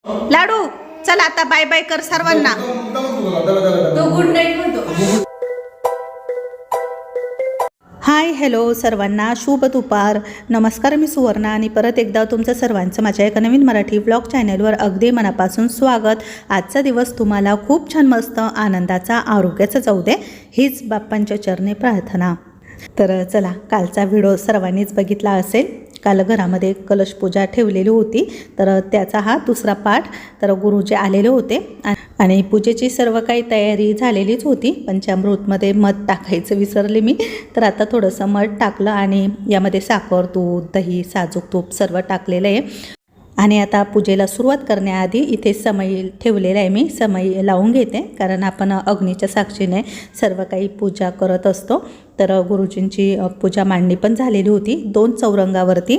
लाडू चल आता bye bye कर सर्वांना. तो गुड नाईट म्हणतो. हाय हॅलो सर्वांना शुभ दुपार. नमस्कार, मी सुवर्णा आणि परत एकदा तुमचं सर्वांचं माझ्या एका नवीन मराठी व्लॉग चॅनलवर अगदी मनापासून स्वागत. आजचा दिवस तुम्हाला खूप छान मस्त आनंदाचा आरोग्याचा जाऊ दे हीच बाप्पांच्या चरणी प्रार्थना. तर चला, कालचा व्हिडिओ सर्वांनीच बघितला असेल. काल घरामध्ये कलश पूजा ठेवलेली होती, तर त्याचा हा दुसरा पाठ. तर गुरुजी आलेले होते आणि पूजेची सर्व काही तयारी झालेलीच होती. पंचामृतमध्ये मध टाकायचं विसरले मी, तर आता थोडंसं मध टाकलं आणि यामध्ये साखर, दूध, दही, साजूक तूप सर्व टाकलेलं आहे. आणि आता पूजेला सुरुवात करण्याआधी इथे समई ठेवलेला आहे. मी समई लावून घेते, कारण आपण अग्नीच्या साक्षीने सर्व काही पूजा करत असतो. तर गुरुजींची पूजा मांडणी पण झालेली होती. 2 चौरंगावरती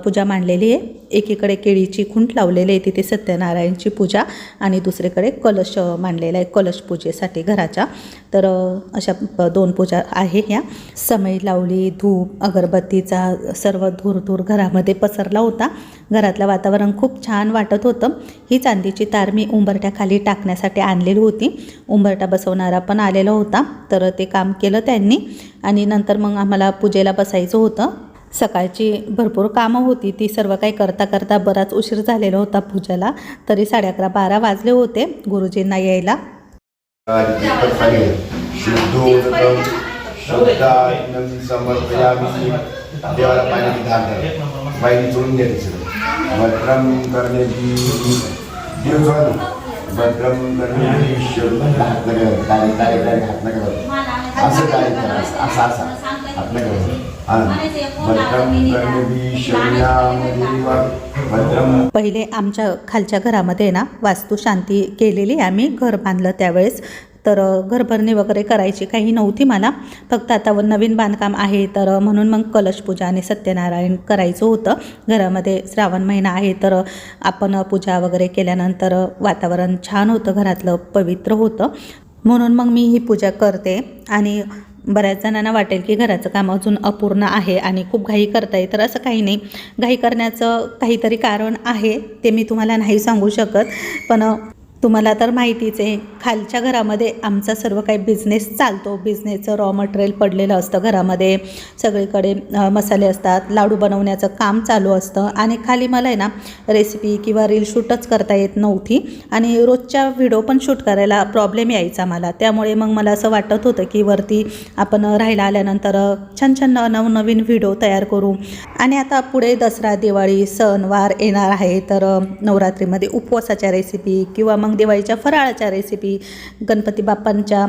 पूजा मांडलेली आहे. एकीकडे केळीची खुंट लावलेली आहे, तिथे सत्यनारायणची पूजा, आणि दुसरीकडे कलश मांडलेला आहे कलश पूजेसाठी घराच्या. तर अशा 2 पूजा आहे ह्या. समई लावली, धूप अगरबत्तीचा सर्व धूर घरामध्ये पसरला होता. घरातलं वातावरण खूप छान वाटत होतं. ही चांदीची तार मी उंबरठ्याखाली टाकण्यासाठी आणलेली होती. उंबरठा बसवणारा पण आलेला होता, तर ते काम केलं त्यांनी. आणि नंतर मग आम्हाला पूजेला बसायचं होतं. सकाळची भरपूर कामं होती, ती सर्व काही करता करता बराच उशीर झालेला होता पूजेला. तरी 11:30-12 वाजले होते गुरुजींना यायला. देवाला पाणी धार बाईने चोळून द्यायचं. भद्रम करण्याची भद्रम करण्याची हात नका हात नका असं काय करायचं, असं हात नका. पहिले आमच्या खालच्या घरामध्ये ना वास्तुशांती केलेली आम्ही घर बांधलं त्यावेळेस. तर घरभरणी वगैरे करायची काही नव्हती मला, फक्त आता नवीन बांधकाम आहे तर म्हणून मग कलश पूजा आणि सत्यनारायण करायचं होतं. घरामध्ये श्रावण महिना आहे, तर आपण पूजा वगैरे केल्यानंतर वातावरण छान होतं, घरातलं पवित्र होतं. म्हणून मग मी ही पूजा करते. आणि बऱ्याच जणांना वाटेल की घराचं काम अजून अपूर्ण आहे आणि खूप घाई करताय, तर असं काही नाही. घाई करण्याचं काहीतरी कारण आहे, ते मी तुम्हाला नाही सांगू शकत. पण तुम्हाला तर माहितीच आहे, खालच्या घरामध्ये आमचा सर्व काही बिझनेस चालतो. बिझनेसचं रॉ मटेरियल पडलेलं असतं घरामध्ये, सगळीकडे मसाले असतात, लाडू बनवण्याचं काम चालू असतं. आणि खाली मला आहे ना रेसिपी किंवा रील शूटच करता येत नव्हती, आणि रोजच्या व्हिडिओ पण शूट करायला प्रॉब्लेम यायचा मला. त्यामुळे मग मला असं वाटत होतं की वरती आपण राहायला आल्यानंतर छान छान नवनवीन व्हिडिओ तयार करू. आणि आता पुढे दसरा, दिवाळी सणवार येणार आहे, तर नवरात्रीमध्ये उपवासाच्या रेसिपी किंवा मग दिवाळीच्या फराळाच्या रेसिपी, गणपती बाप्पांच्या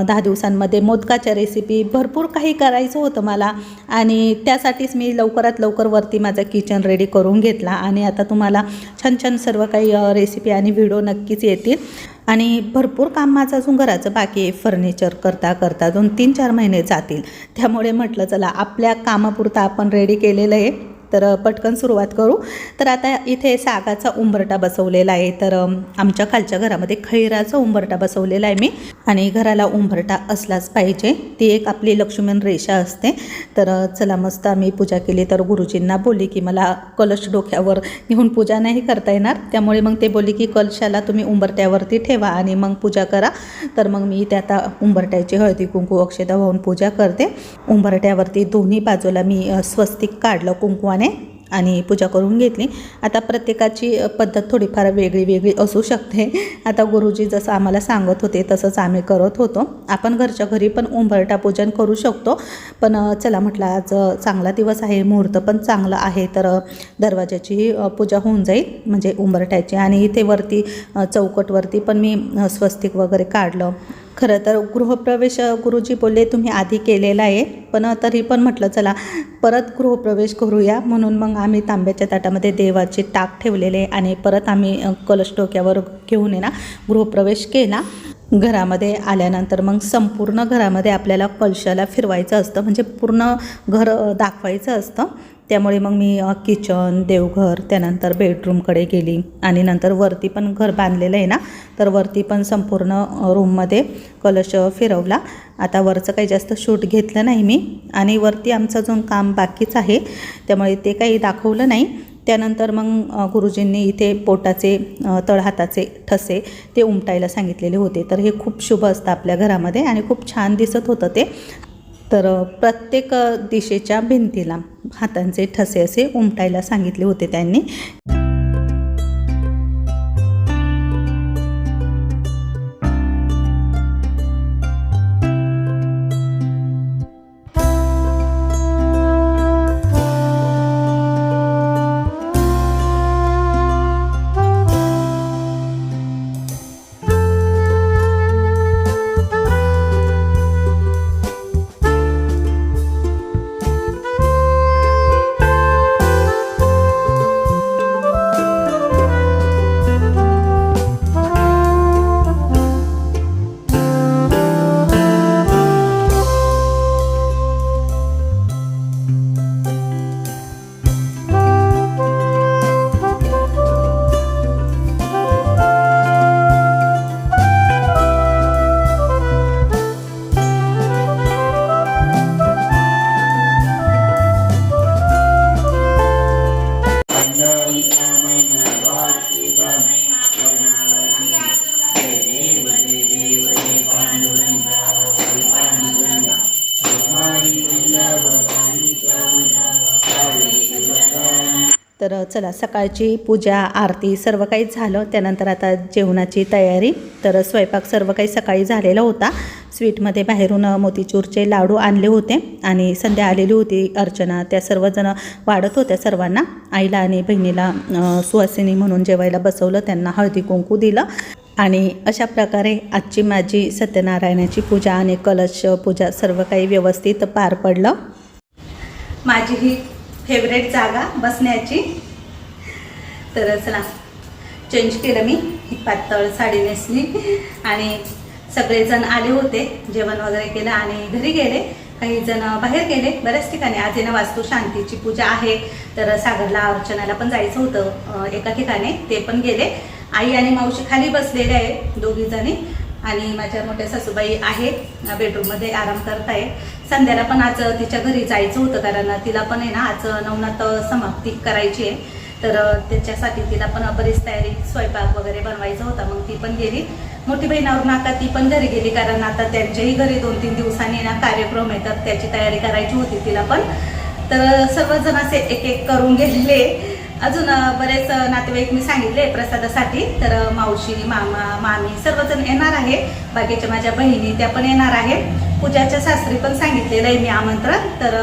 10 दिवसांमध्ये मोदकाच्या रेसिपी, भरपूर काही करायचं होतं मला. आणि त्यासाठीच मी लवकरात लवकर वरती माझा किचन रेडी करून घेतला. आणि आता तुम्हाला छान छान सर्व काही रेसिपी आणि व्हिडिओ नक्कीच येतील. आणि भरपूर काम माझं अजून घराचं बाकी आहे. फर्निचर करता करता अजून 3-4 महिने जातील. त्यामुळे म्हटलं चला आपल्या कामापुरता आपण रेडी केलेलं आहे, तर पटकन सुरुवात करू. तर आता इथे सागाचा उंबरठा बसवलेला आहे. तर आमच्या खालच्या घरामध्ये खैराचा उंबरठा बसवलेला आहे मी. आणि घराला उंबरठा असलाच पाहिजे, ती एक आपली लक्ष्मण रेषा असते. तर चला, मस्त आम्ही पूजा केली. तर गुरुजींना बोलली की मला कलश डोक्यावर घेऊन पूजा नाही करता येणार, त्यामुळे मग ते बोलली की कलशाला तुम्ही उंबरट्यावरती ठेवा आणि मग पूजा करा. तर मग मी ते आता उंबरट्याची हळदी कुंकू अक्षता वाहून पूजा करते. उंबरट्यावरती दोन्ही बाजूला मी स्वस्तिक काढलं कुंकवाने आणि पूजा करून घेतली. आता प्रत्येकाची पद्धत थोडीफार वेगळी असू शकते. आता गुरुजी जसं आम्हाला सांगत होते तसंच आम्ही करत होतो. आपण घरच्या घरी पण उंबरठा पूजन करू शकतो, पण चला म्हटलं आज चांगला दिवस आहे, मुहूर्त पण चांगलं आहे, तर दरवाजाची पूजा होऊन जाईल म्हणजे उंबरठ्याची. आणि इथे वरती चौकटवरती पण मी स्वस्तिक वगैरे काढलं. खरं तर गृहप्रवेश गुरुजी बोलले तुम्ही आधी केलेला आहे, पण तरी पण म्हटलं चला परत गृहप्रवेश करूया. म्हणून मग आम्ही तांब्याच्या ताटामध्ये देवाचे टाक ठेवलेले आणि परत आम्ही कलश डोक्यावर घेऊन आहे ना गृहप्रवेश केला. घरामध्ये आल्यानंतर मग संपूर्ण घरामध्ये आपल्याला कलशाला फिरवायचं असतं, म्हणजे पूर्ण घर दाखवायचं असतं. त्यामुळे मग मी किचन, देवघर, त्यानंतर बेडरूमकडे गेली. आणि नंतर वरती पण घर बांधलेलं आहे ना, तर वरती पण संपूर्ण रूममध्ये कलश फिरवला. आता वरचं काही जास्त शूट घेतलं नाही मी, आणि वरती आमचं अजून काम बाकीच आहे, त्यामुळे ते काही दाखवलं नाही. त्यानंतर मग गुरुजींनी इथे पोटाचे तळहाताचे ठसे ते उमटायला सांगितलेले होते. तर हे खूप शुभ असतं आपल्या घरामध्ये आणि खूप छान दिसत होतं ते. तर प्रत्येक दिशेच्या भिंतीला हातांचे ठसे असे उमटायला सांगितले होते त्यांनी. तर चला, सकाळची पूजा आरती सर्व काही झालं. त्यानंतर आता जेवणाची तयारी. तर स्वयंपाक सर्व काही सकाळी झालेला होता. स्वीटमध्ये बाहेरून मोतीचूरचे लाडू आणले होते आणि संध्या आलेली होती अर्चना. त्या सर्वजण वाढत होत्या सर्वांना. आईला आणि बहिणीला सुहासिनी म्हणून जेवायला बसवलं, त्यांना हळदी कुंकू दिलं. आणि अशा प्रकारे आजची माझी सत्यनारायणाची पूजा आणि कलश पूजा सर्व काही व्यवस्थित पार पडलं. माझी ही फेवरेट जागा बसण्याची. तर चला, चेंज केलं मी, ही पातळ साडी नेसली आणि सगळेजण आले होते. जेवण वगैरे केलं आणि घरी गेले. काही जण बाहेर गेले बऱ्याच ठिकाणी. आज येणं वास्तू शांतीची पूजा आहे, तर सागरला अर्चनाला पण जायचं होतं एका ठिकाणी, ते पण गेले. आई आणि मावशी खाली बसलेले आहे दोघी जणी आणि माझ्या मोठ्या सासूबाई आहे बेडरूममध्ये आराम करताय. संध्याला पण आज तिच्या घरी जायचं होतं, कारण तिला पण आहे ना आज नवनाथ समाप्ती करायची आहे. तर त्याच्यासाठी तिला पण बरीच तयारी, स्वयंपाक वगैरे बनवायचा होता. मग ती पण गेली. मोठी बहिणावरून आता ती पण घरी गेली, कारण आता त्यांच्याही घरी 2-3 दिवसांनी ना कार्यक्रम येतात, त्याची तयारी करायची होती तिला पण. तर सर्वजण असे एक एक करून गेलेले. अजून बरेच नातेवाईक मी सांगितले प्रसादासाठी. तर मावशी, मामा, मामी सर्वजण येणार आहे. बाकीच्या माझ्या बहिणी त्या पण येणार आहे. पूजाच्या सासरी पण सांगितलेलं आहे मी आमंत्रण. तर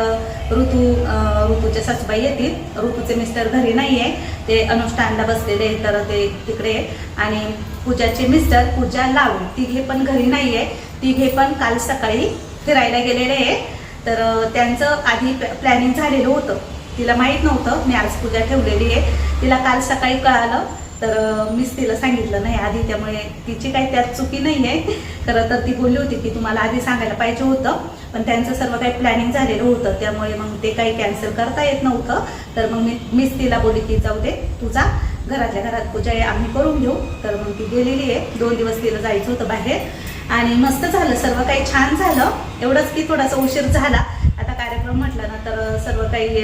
ऋतूच्या सासूबाई येतील. ऋतूचे मिस्टर घरी नाही आहे, ते अनुष्ठानला बसलेले, तर ते तिकडे. आणि पूजाचे मिस्टर पूजा लावून तिघे पण घरी नाही आहे. तिघे पण काल सकाळी फिरायला गेलेले आहे. तर त्यांचं आधी प्लॅनिंग झालेलं होतं, तिला माहीत नव्हतं मी आज पूजा ठेवलेली आहे. तिला काल सकाळी कळालं, तर मीच तिला सांगितलं नाही आधी, त्यामुळे तिची काही त्यात चुकी नाही आहे. खरं तर ती बोलली होती की तुम्हाला आधी सांगायला पाहिजे होतं, पण त्यांचं सर्व काही प्लॅनिंग झालेलं होतं, त्यामुळे मग ते काही कॅन्सल करता येत नव्हतं. तर मग मीच तिला बोलली की जाऊ दे, तुझा घरातल्या घरात पूजा आहे, आम्ही करून घेऊ. तर मग ती गेलेली आहे. 2 दिवस तिला जायचं होतं बाहेर आणि मस्त झालं, सर्व काही छान झालं. एवढंच की थोडासा उशीर झाला. आता कार्यक्रम म्हटलं ना तर सर्व काही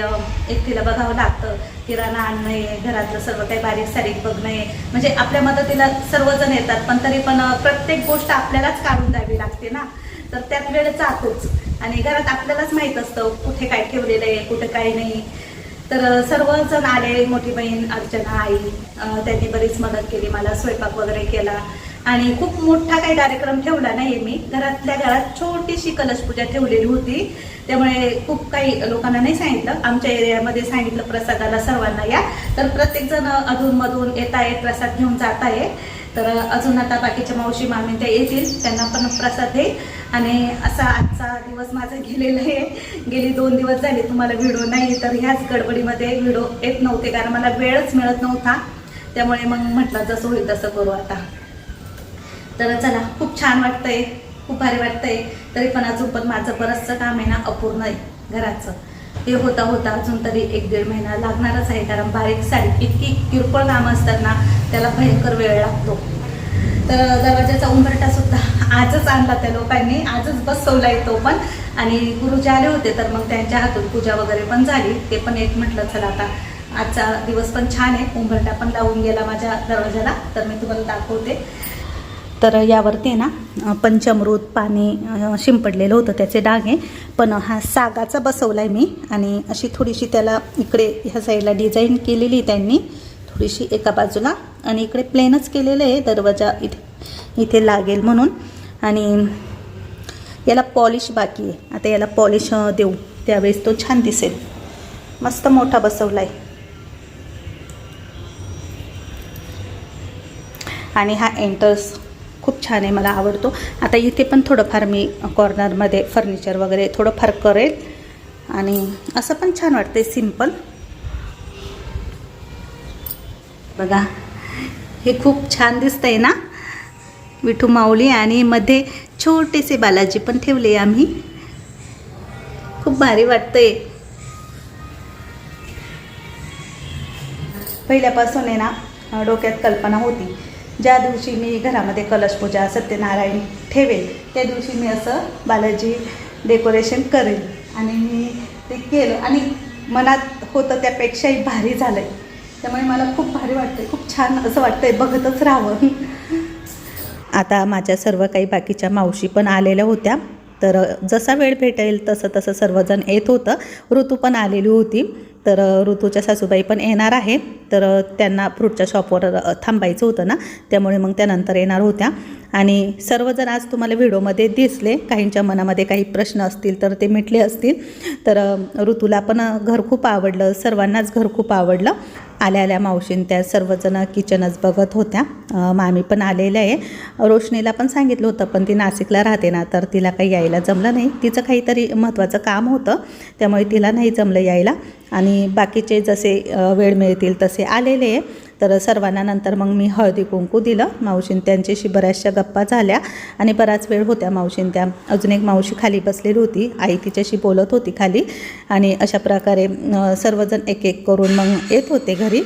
एकटीला बघावं लागतं. किराणा आणणं आहे, घरातलं सर्व काही बारीक सारीक बघणं आहे. म्हणजे आपल्या मदतीला सर्वजण येतात, पण तरी पण प्रत्येक गोष्ट आपल्यालाच काढून द्यावी लागते ना, तर त्यात वेळ जातोच. आणि घरात आपल्यालाच माहीत असतं कुठे काय ठेवलेलं आहे, कुठे काय नाही. तर सर्वजण आले. मोठी बहीण अर्चना, आई, त्यांनी बरीच मदत केली मला, स्वयंपाक वगैरे केला. आणि खूप मोठा काही कार्यक्रम ठेवला नाही मी, घरातल्या घरात छोटीशी कलशपूजा ठेवलेली होती. त्यामुळे खूप काही लोकांना नाही सांगितलं. आमच्या एरियामध्ये सांगितलं प्रसादाला सर्वांना या, तर प्रत्येकजण अधूनमधून येत आहे, प्रसाद घेऊन जात आहे. तर अजून आता बाकीच्या मावशी मामी त्या येतील, त्यांना पण प्रसाद आहे. आणि असा आजचा दिवस माझा गेलेला आहे. गेली 2 दिवस झाले तुम्हाला व्हिडिओ नाही, तर ह्याच गडबडीमध्ये व्हिडिओ येत नव्हते, कारण मला वेळच मिळत नव्हता. त्यामुळे मग म्हटलं जसं होईल तसं करू आता. तर चला, खूप छान वाटतंय, खूप भारी वाटतंय. तरी पण अजून पण माझं बरंचसं काम आहे ना अपूर्ण आहे घराचं. ते होता अजून तरी 1-1.5 महिना लागणारच आहे, कारण बारीक सारीक इतकी किरकोळ कामं असतात ना, त्याला भयंकर वेळ लागतो. तर दरवाजाचा उंबरठा सुद्धा आजच आणला त्या लोकांनी, आजच बसवलाय तो पण. आणि गुरुजी आले होते, तर मग त्यांच्या हातून पूजा वगैरे पण झाली. ते पण एक म्हटलं चला आता आजचा दिवस पण छान आहे. उंबरठा पण लावून गेला माझ्या दरवाजाला, तर मी तुम्हाला दाखवते. तर यावरती आहे ना पंचामृत पाणी शिंपडलेलं होतं, त्याचे डाग आहे. पण हा सागाचा बसवला आहे मी, आणि अशी थोडीशी त्याला इकडे ह्या साईडला डिझाईन केलेली त्यांनी थोडीशी एका बाजूला, आणि इकडे प्लेनच केलेलं आहे दरवाजा इथे लागेल म्हणून. आणि याला पॉलिश बाकी आहे. आता याला पॉलिश देऊ, त्यावेळेस तो छान दिसेल. मस्त मोठा बसवला आहे. आणि हा एंटर्स खूप छान आहे, मला आवडतो. आता इथे पण थोडंफार मी कॉर्नरमध्ये फर्निचर वगैरे थोडंफार करेल, आणि असं पण छान वाटते सिम्पल. बघा हे खूप छान दिसतंय ना, विठू माऊली, आणि मध्ये छोटेसे बालाजी पण ठेवले आम्ही. खूप भारी वाटतंय. पहिल्यापासून आहे ना डोक्यात कल्पना होती, ज्या दिवशी मी घरामध्ये कलशपूजा सत्यनारायण ठेवेल त्या दिवशी मी असं बालाजी डेकोरेशन करेल. आणि मी ते केलं, आणि मनात होतं त्यापेक्षाही भारी झालं आहे. त्यामुळे मला खूप भारी वाटतं, खूप छान असं वाटतंय, बघतच राहावं. आता माझ्या सर्व काही बाकीच्या मावशी पण आलेल्या होत्या, तर जसा वेळ भेटेल तसं सर्वजण येत होतं. ऋतू पण आलेली होती, तर ऋतूच्या सासूबाई पण येणार आहे. तर त्यांना फ्रूटच्या शॉपवर थांबायचं होतं ना, त्यामुळे मग त्यानंतर येणार होत्या. आणि सर्वजण आज तुम्हाला व्हिडिओमध्ये दिसले. काहींच्या मनामध्ये काही प्रश्न असतील तर ते मिटले असतील. तर ऋतूला पण घर खूप आवडलं, सर्वांनाच घर खूप आवडलं. आल्या मावशीन त्या सर्वजण किचनच बघत होत्या. मामी पण आलेल्या आहे. रोशनीला पण सांगितलं होतं, पण ती नाशिकला राहते ना, तर तिला काही यायला जमलं नाही. तिचं काहीतरी महत्त्वाचं काम होतं, त्यामुळे तिला नाही जमलं यायला. आणि बाकीचे जसे वेळ मिळतील तसे आलेले आहे. तर सर्वांना नंतर मग मी हळदी कुंकू दिलं. मावशीन त्यांच्याशी बऱ्याचशा गप्पा झाल्या, आणि बराच वेळ होत्या मावशीन त्या. अजून एक मावशी खाली बसलेली होती, आई तिच्याशी बोलत होती खाली. आणि अशा प्रकारे सर्वजण एक एक करून मग येत होते घरी.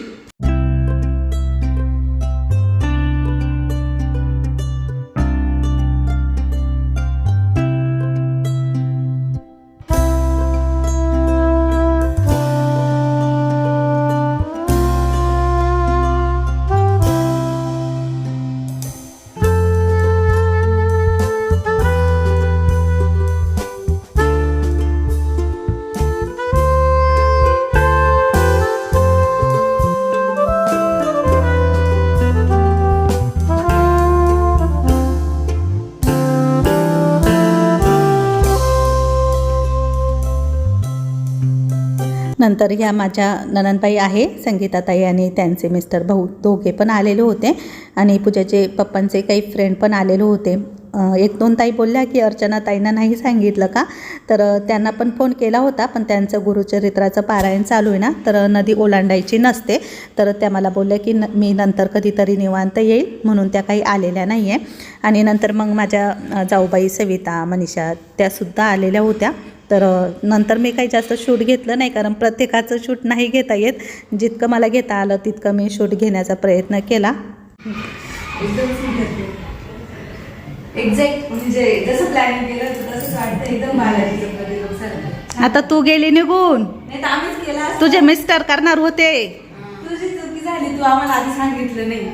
नंतर ह्या माझ्या ननंदबाई आहे संगीताताई, आणि त्यांचे मिस्टर भाऊ दोघे पण आलेले होते. आणि पूजाचे पप्पांचे काही फ्रेंड पण आलेले होते. एक दोन ताई बोलल्या की अर्चना ताईंना नाही सांगितलं का, तर त्यांना पण फोन केला होता, पण त्यांचं गुरुचरित्राचं पारायण चालू आहे ना, तर नदी ओलांडायची नसते. तर त्या मला बोलल्या की मी नंतर कधीतरी निवांत येईल, म्हणून त्या काही आलेल्या नाही आहे. आणि नंतर मग माझ्या जाऊबाई सविता मनीषा त्यासुद्धा आलेल्या होत्या. तर नंतर मी काही जास्त शूट घेतलं नाही, कारण प्रत्येकाचं शूट नाही घेता येत. जितकं मला घेता आलं तितकं मी शूट घेण्याचा प्रयत्न केला. एक्झॅक्ट म्हणजे जसं प्लॅनिंग केलं तसंच वाटतं, एकदम बालाजीचं प्रतिरूप. आता तू गेली निघून, नाही तर आम्हीच केला असता. तुझे मिस्टर करणार होते. तुझी चुकी झाली, तू आम्हाला आधी सांगितलं नाही.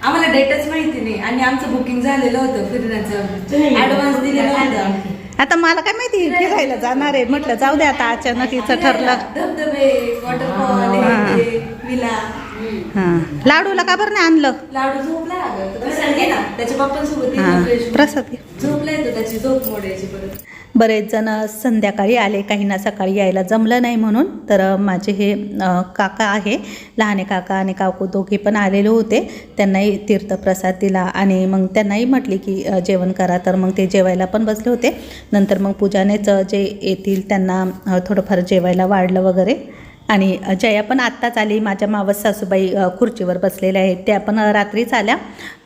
आम्हाला डेटच माहिती नाही, आणि आमचं बुकिंग झालेलं होतं फिरण्याचं, ऍडव्हान्स दिलेलं होतं. आता मला काय माहिती फिरायला जाणार आहे, म्हटलं जाऊ दे आता, अचानक हिचं ठरलं. धबधबे, वॉटरफॉल, विला. हां, लाडूला का बरं नाही आणलं? लाडू झोपलाय अगं, तर प्रसाद घे ना, त्याच्या पप्पांसोबत हां, फ्रेश प्रसाद घे. झोपलाय तो, त्याची झोप मोडायची परत. बरेच जण संध्याकाळी आले, काहींना सकाळी यायला जमलं नाही म्हणून. तर माझे हे काका आहे, लहाने काका आणि काकू दोघे पण आलेले होते. त्यांनाही तीर्थप्रसाद दिला, आणि मग त्यांनाही म्हटले की जेवण करा, तर मग ते जेवायला पण बसले होते. नंतर मग पूजानेच जे येतील त्यांना थोडंफार जेवायला वाढलं वगैरे. आणि जया पण आत्ताच आली. माझ्या मावस सासूबाई खुर्चीवर बसलेल्या आहेत, त्या पण रात्रीच आल्या.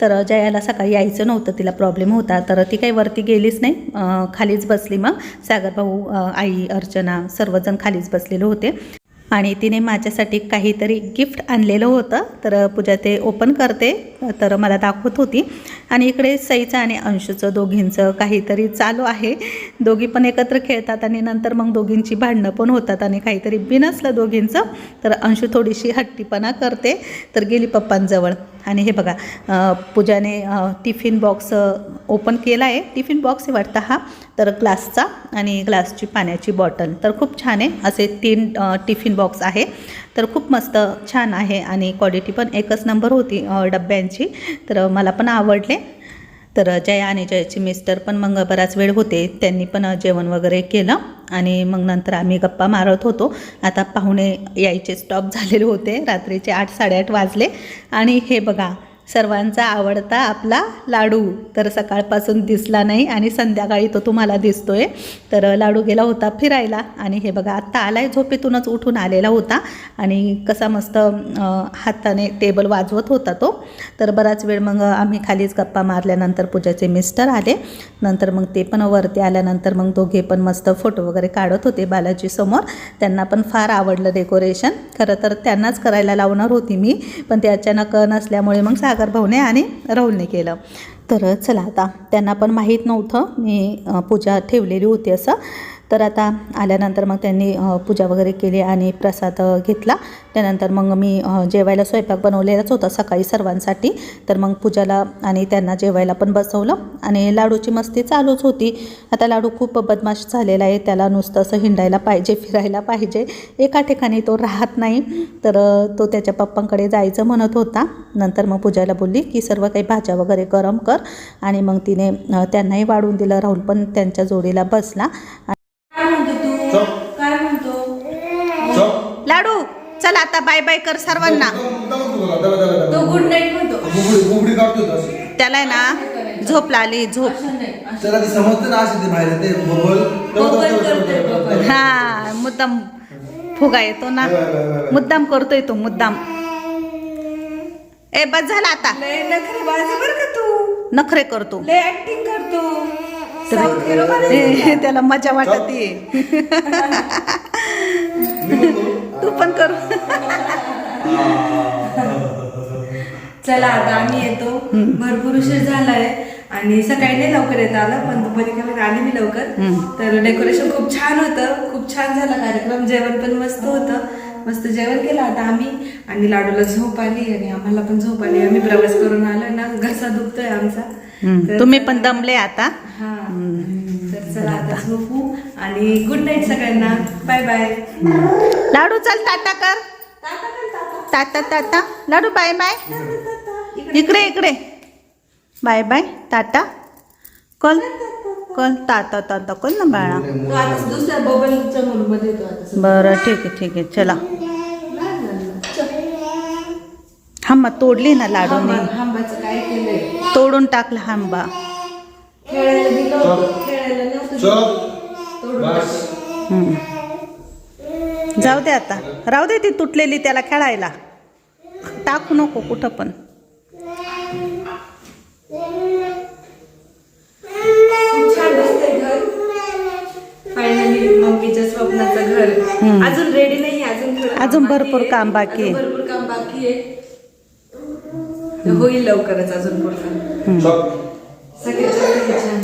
तर जयाला सकाळी यायचं नव्हतं, तिला प्रॉब्लेम होता, तर ती काही वरती गेलीच नाही, खालीच बसली. मग सागर भाऊ, आई, अर्चना सर्वजण खालीच बसलेले होते. आणि तिने माझ्यासाठी काहीतरी गिफ्ट आणलेलं होतं. तर पूजा ते ओपन करते तर मला दाखवत होती. आणि इकडे सईचं आणि अंशूचं दोघींचं काहीतरी चालू आहे. दोघी पण एकत्र खेळतात आणि नंतर मग दोघींची भांडणं पण होतात आणि काहीतरी बिनसलं दोघींचं. तर अंशू थोडीशी हट्टीपणा करते तर गेली पप्पांजवळ. आणि हे बघा पूजाने टिफिन बॉक्स ओपन केला आहे. टिफिन बॉक्स आहे वाटतं हा, तर ग्लासचा आणि ग्लासची पाण्याची बॉटल. तर खूप छान आहे. असे 3 टिफिन बॉक्स आहे. तर खूप मस्त छान आहे आणि क्वालिटी पण एकच नंबर होती डब्यांची. तर मला पण आवडले. तर जया आणि जयाचे मिस्टर पण मग बराच वेळ होते. त्यांनी पण जेवण वगैरे केलं आणि मग नंतर आम्ही गप्पा मारत होतो. आता पाहुणे यायचे स्टॉप झालेले होते. रात्रीचे 8-8:30 वाजले. आणि हे बघा सर्वांचा आवडता आपला लाडू तर सकाळपासून दिसला नाही आणि संध्याकाळी तो तुम्हाला दिसतोय. तर लाडू गेला होता फिरायला आणि हे बघा आत्ता आलाय, झोपेतूनच उठून आलेला होता आणि कसा मस्त हाताने टेबल वाजवत होता तो. तर बराच वेळ मग आम्ही खालीच गप्पा मारल्यानंतर पूजाचे मिस्टर आले. नंतर मग ते पण वरती आल्यानंतर मग दोघे पण मस्त फोटो वगैरे काढत होते बालाजी समोर. त्यांना पण फार आवडलं डेकोरेशन. खरं तर त्यांनाच करायला लावणार होती मी, पण ते अचानक नसल्यामुळे मग सागर भाऊने आणि राहुलने केलं. तर चला आता त्यांना पण माहीत नव्हतं मी पूजा ठेवलेली होती असं. तर आता आल्यानंतर मग त्यांनी पूजा वगैरे केली आणि प्रसाद घेतला. त्यानंतर मग मी जेवायला स्वयंपाक बनवलेलाच होता सकाळी सर्वांसाठी. तर मग पूजाला आणि त्यांना जेवायला पण बसवलं आणि लाडूची मस्ती चालूच होती. आता लाडू खूप बदमाश झालेला आहे. त्याला नुसतं असं हिंडायला पाहिजे, फिरायला पाहिजे, एका ठिकाणी तो राहत नाही. तर तो त्याच्या पप्पांकडे जायचं म्हणत होता. नंतर मग पूजाला बोलली की सर्व काही भाज्या वगैरे गरम कर आणि मग तिने त्यांनाही वाढून दिलं. राहुल पण त्यांच्या जोडीला बसला. काय म्हणतो तू? काय म्हणतो? लाडू चल आता बाय बाय कर सर्वांना. तो गुड नाईट म्हणतो. बुगडी काढतो तशी. त्याला आहे ना झोप लागली, झोप. असं नाही, असं. त्याला ते समजतं ना असे ते बाहेर ते बबल बबल करतोय, बबल. हा मुद्दाम फुगा येतो ना, मुद्दाम करतोय तो मुद्दाम. ए बस झाला आता, लय नखरे बाळाचं बरं का तू. नखरे करतो लय ऍक्टिंग करतो. South hero बनायचं. त्याला मजा वाटते. तू पण कर. चला आता आम्ही येतो. भरपूर उशीर झालाय आणि सकाळी नाही लवकर येता आलं, पण दुपारी काय आली मी लवकर. तर डेकोरेशन खूप छान होतं, खूप छान झाला कार्यक्रम. जेवण पण मस्त होतं. मस्त जेवण केलं आता आम्ही आणि लाडूला झोप आली आणि आम्हाला पण झोप आली. आम्ही प्रवास करून आलोय ना, घसा दुखतोय आमचा. तुम्ही पण दमले आता. हा तर चला आता झोपू आणि गुड नाईट सगळ्यांना. Bye bye. लाडू चल टाटा कर. टाटा टाटा लाडू बाय बाय. इकडे इकडे बाय बाय टाटा कल कल टाटा टाटा कल ना बाळा. तो आता दुसऱ्या बबलच्या मूडमध्ये येतो आता. बरं ठीक आहे चला. हांबा तोडली ना लाडूने, आंब्याचं काय केलंय? तोडून टाकला हांबा. खेळायला दिलं होतं, खेळायला नव्हतं. तोडून टाकलं. जाऊ दे आता, राहू दे ती तुटलेली त्याला खेळायला. टाकू नको कुठं पण. खूप छान दिसतंय घर. फायनली मम्मीच्या स्वप्नाचं घर. अजून रेडी नाही, अजून भरपूर काम बाकी आहे. भरपूर काम बाकी आहे. होईल लवकरच अजून पुढचं. सगळ्यात छान.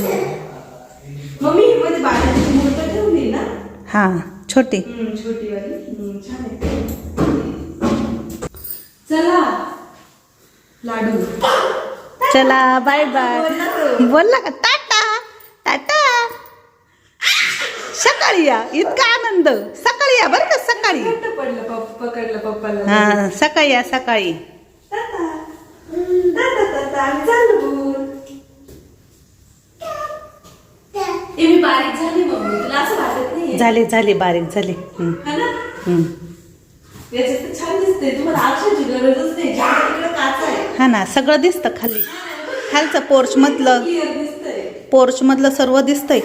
मम्मी मध्ये बाळाची मूर्त ठेवली ना. हा छोटी छोटी वाली छान आहे. चला लाडू. चला बाय बाय. बोलला का टाटा टाटा. सकाळी या, इतका आनंद. सकाळी या बरं का, सकाळी. पडलं पकडलं पप्पाला. हा सकाळी या, सकाळी. मी बारीक झाली मम्मी, तुला असं वाटत नाही? झाली बारीक झाली. याच्यात तर छान दिसते. तुम्हाला आरशाची गरजच नाही. तिकडे काच आहे. हा ना, सगळं दिसतं खाली. खालचं पोर्च मधलं, क्लिअर दिसतंय. पोर्च मधलं सर्व दिसतंय.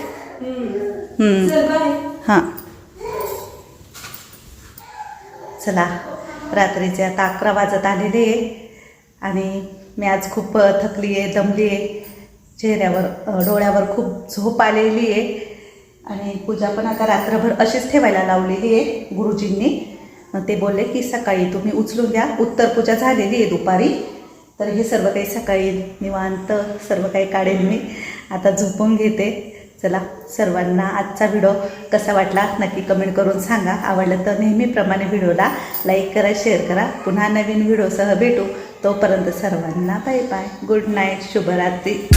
चल बाय. हां चला, रात्रीचे आता 11 वाजत आलेले आहे आणि मी आज खूप थकली आहे, दमली आहे. चेहऱ्यावर डोळ्यावर खूप झोप आलेली आहे आणि पूजा पण आता रात्रभर अशीच ठेवायला लावलेली आहे गुरुजींनी. मग ते बोलले की सकाळी तुम्ही उचलून घ्या, उत्तरपूजा झालेली आहे दुपारी, तर हे सर्व काही सकाळी निवांत सर्व काही काढेन मी. आता झोपून घेते. चला, सर्वांना आजचा व्हिडिओ कसा वाटला नक्की कमेंट करून सांगा. आवडलं तर नेहमीप्रमाणे व्हिडिओला लाईक करा, शेअर करा. पुन्हा नवीन व्हिडिओसह भेटू. तोपर्यंत सर्वांना बाय बाय, गुड नाईट, शुभरात्री.